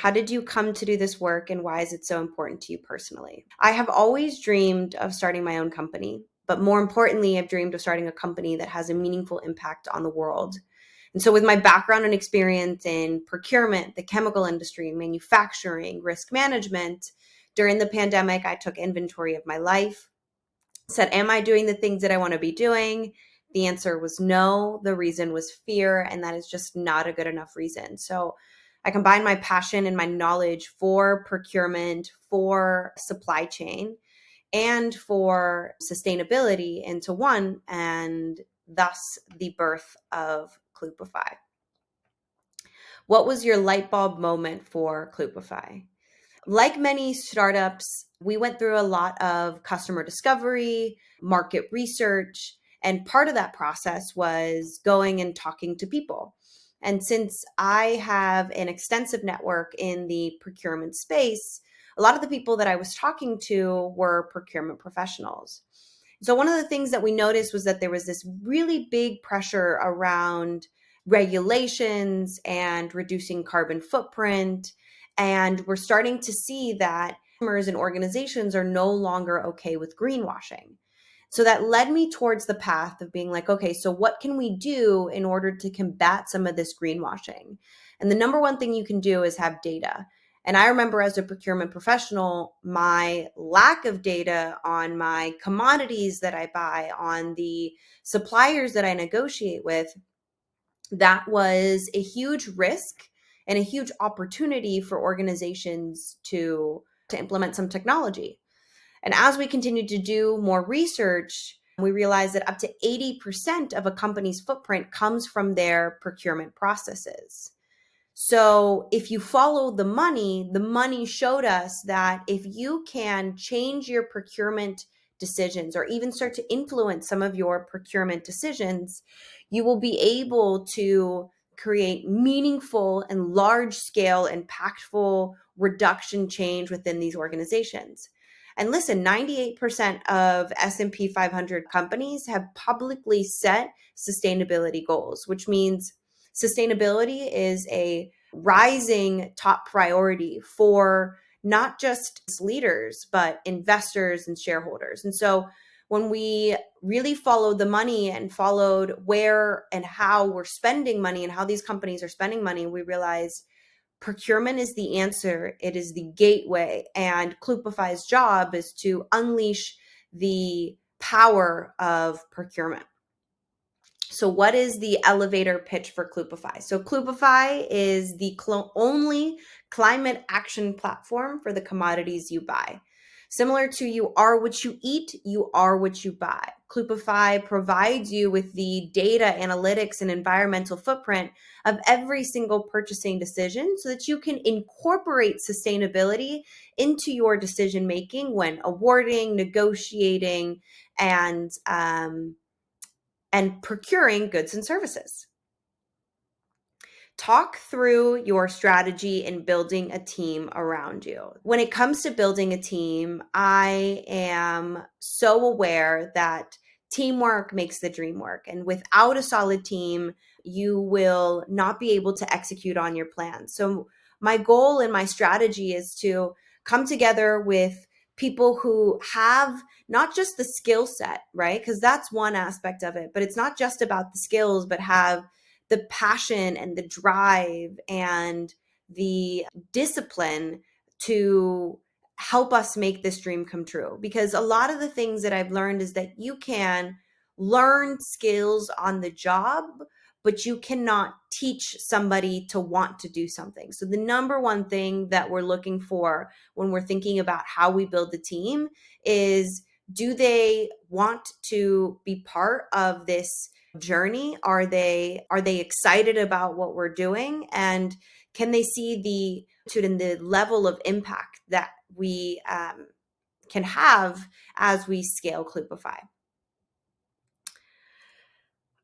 How did you come to do this work, and why is it so important to you personally? I have always dreamed of starting my own company, but more importantly, I've dreamed of starting a company that has a meaningful impact on the world. And so with my background and experience in procurement, the chemical industry, manufacturing, risk management, during the pandemic, I took inventory of my life, said, am I doing the things that I want to be doing? The answer was no. The reason was fear, and that is just not a good enough reason. So I combined my passion and my knowledge for procurement, for supply chain, and for sustainability into one, and thus the birth of Klupify. What was your light bulb moment for Klupify? Like many startups, we went through a lot of customer discovery, market research, and part of that process was going and talking to people. And since I have an extensive network in the procurement space, a lot of the people that I was talking to were procurement professionals. So one of the things that we noticed was that there was this really big pressure around regulations and reducing carbon footprint. And we're starting to see that customers and organizations are no longer okay with greenwashing. So that led me towards the path of being like, okay, so what can we do in order to combat some of this greenwashing? And the number one thing you can do is have data. And I remember as a procurement professional, my lack of data on my commodities that I buy, on the suppliers that I negotiate with, that was a huge risk and a huge opportunity for organizations to implement some technology. And as we continued to do more research, we realized that up to 80% of a company's footprint comes from their procurement processes. So if you follow the money showed us that if you can change your procurement decisions or even start to influence some of your procurement decisions, you will be able to create meaningful and large scale, impactful reduction change within these organizations. And listen, 98% of S&P 500 companies have publicly set sustainability goals, which means sustainability is a rising top priority for not just leaders, but investors and shareholders. And so when we really followed the money and followed where and how we're spending money and how these companies are spending money, we realized procurement is the answer. It is the gateway. And Klupify's job is to unleash the power of procurement. So what is the elevator pitch for Klupify? So Klupify is the only climate action platform for the commodities you buy. Similar to you are what you eat, you are what you buy. Klupify provides you with the data, analytics, and environmental footprint of every single purchasing decision so that you can incorporate sustainability into your decision making when awarding, negotiating, and procuring goods and services. Talk through your strategy in building a team around you. When it comes to building a team, I am so aware that teamwork makes the dream work. And without a solid team, you will not be able to execute on your plan. So my goal and my strategy is to come together with people who have not just the skill set, right? Because that's one aspect of it, but it's not just about the skills, but have the passion and the drive and the discipline to help us make this dream come true. Because a lot of the things that I've learned is that you can learn skills on the job, but you cannot teach somebody to want to do something. So the number one thing that we're looking for when we're thinking about how we build the team is, do they want to be part of this journey? Are they excited about what we're doing? And can they see the level of impact that we can have as we scale Klupify?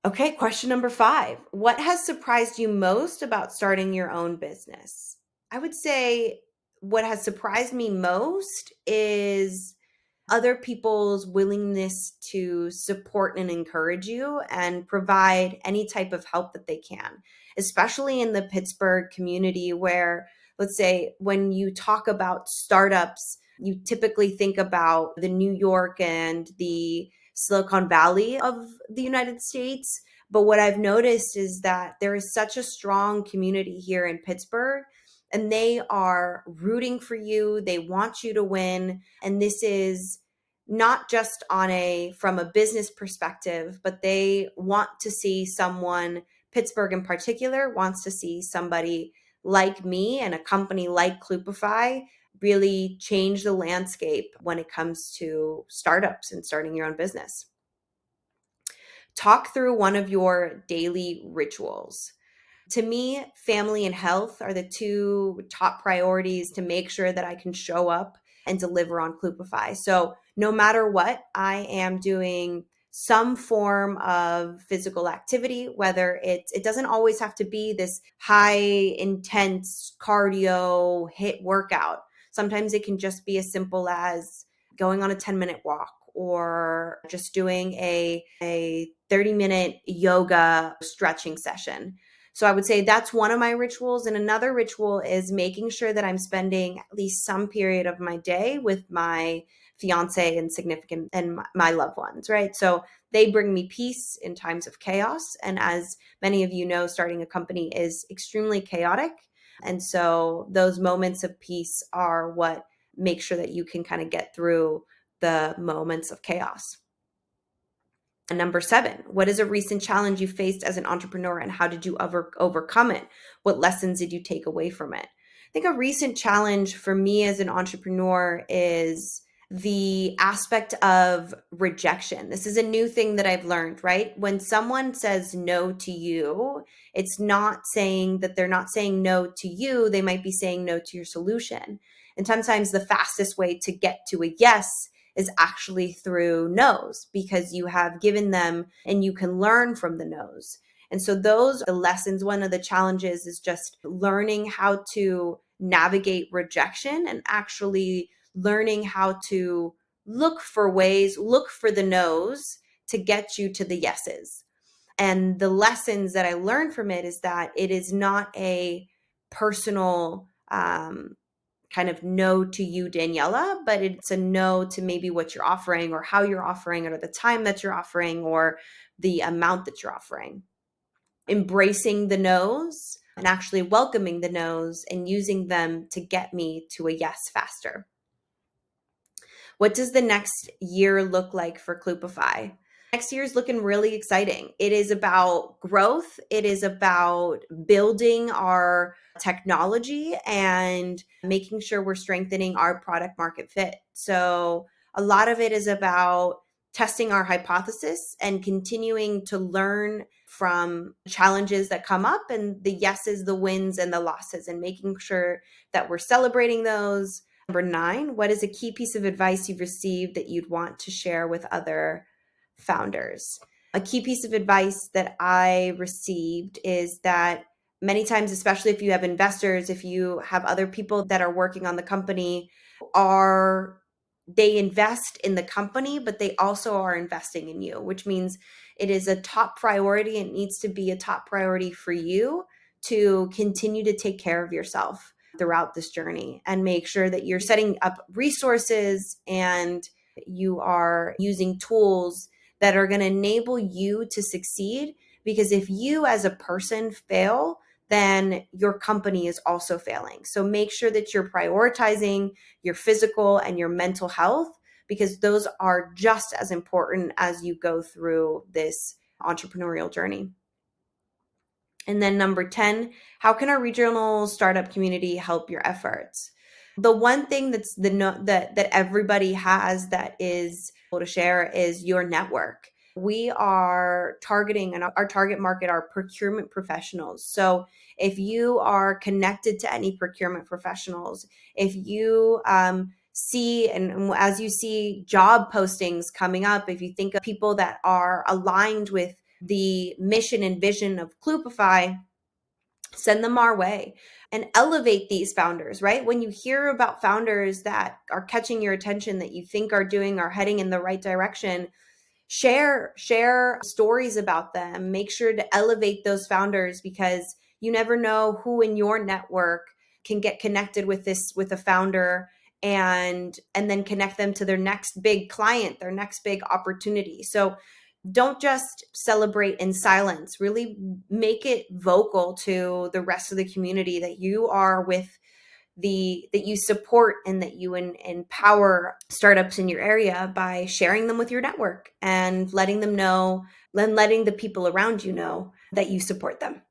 Okay, question number 5. What has surprised you most about starting your own business? I would say what has surprised me most is other people's willingness to support and encourage you and provide any type of help that they can, especially in the Pittsburgh community where, let's say when you talk about startups, you typically think about the New York and the Silicon Valley of the United States. But what I've noticed is that there is such a strong community here in Pittsburgh, and they are rooting for you. They want you to win. And this is not just from a business perspective, but they want to see someone, Pittsburgh in particular, wants to see somebody like me and a company like Klupify really change the landscape when it comes to startups and starting your own business. Talk through one of your daily rituals. To me, family and health are the two top priorities to make sure that I can show up and deliver on Klupify. So no matter what, I am doing some form of physical activity, whether it doesn't always have to be this high intense cardio hit workout. Sometimes it can just be as simple as going on a 10-minute walk or just doing a 30-minute yoga stretching session. So I would say that's one of my rituals. And another ritual is making sure that I'm spending at least some period of my day with my fiance and significant and my loved ones, right? So they bring me peace in times of chaos. And as many of you know, starting a company is extremely chaotic. And so those moments of peace are what make sure that you can kind of get through the moments of chaos. And number 7, what is a recent challenge you faced as an entrepreneur and how did you overcome it? What lessons did you take away from it? I think a recent challenge for me as an entrepreneur is the aspect of rejection. This is a new thing that I've learned, right? When someone says no to you, it's not saying that they're not saying no to you. They might be saying no to your solution. And sometimes the fastest way to get to a yes is actually through no's, because you have given them and you can learn from the no's. And so those are the lessons. One of the challenges is just learning how to navigate rejection and actually learning how to look for the no's to get you to the yeses. And the lessons that I learned from it is that it is not a personal kind of no to you, Daniela, but it's a no to maybe what you're offering or how you're offering it or the time that you're offering or the amount that you're offering. Embracing the no's and actually welcoming the no's and using them to get me to a yes faster. What does the next year look like for Klupify? Next year is looking really exciting. It is about growth. It is about building our technology and making sure we're strengthening our product market fit. So a lot of it is about testing our hypothesis and continuing to learn from challenges that come up and the yeses, the wins, and the losses, and making sure that we're celebrating those. Number 9, what is a key piece of advice you've received that you'd want to share with other founders? A key piece of advice that I received is that many times, especially if you have investors, if you have other people that are working on the company, they invest in the company, but they also are investing in you, which means it is a top priority. It needs to be a top priority for you to continue to take care of yourself throughout this journey and make sure that you're setting up resources and you are using tools that are going to enable you to succeed. Because if you as a person fail, then your company is also failing. So make sure that you're prioritizing your physical and your mental health, because those are just as important as you go through this entrepreneurial journey. And then number 10, how can our regional startup community help your efforts? The one thing that everybody has that is able to share is your network. We are targeting, and our target market are procurement professionals. So if you are connected to any procurement professionals, if you see, and as you see job postings coming up, if you think of people that are aligned with the mission and vision of Klupify, send them our way and elevate these founders, right? When you hear about founders that are catching your attention, that you think are heading in the right direction, share stories about them. Make sure to elevate those founders, because you never know who in your network can get connected with a founder and then connect them to their next big client, their next big opportunity. So don't just celebrate in silence. Really make it vocal to the rest of the community that you are with, that you support and that you empower startups in your area by sharing them with your network and letting them know, and letting the people around you know that you support them.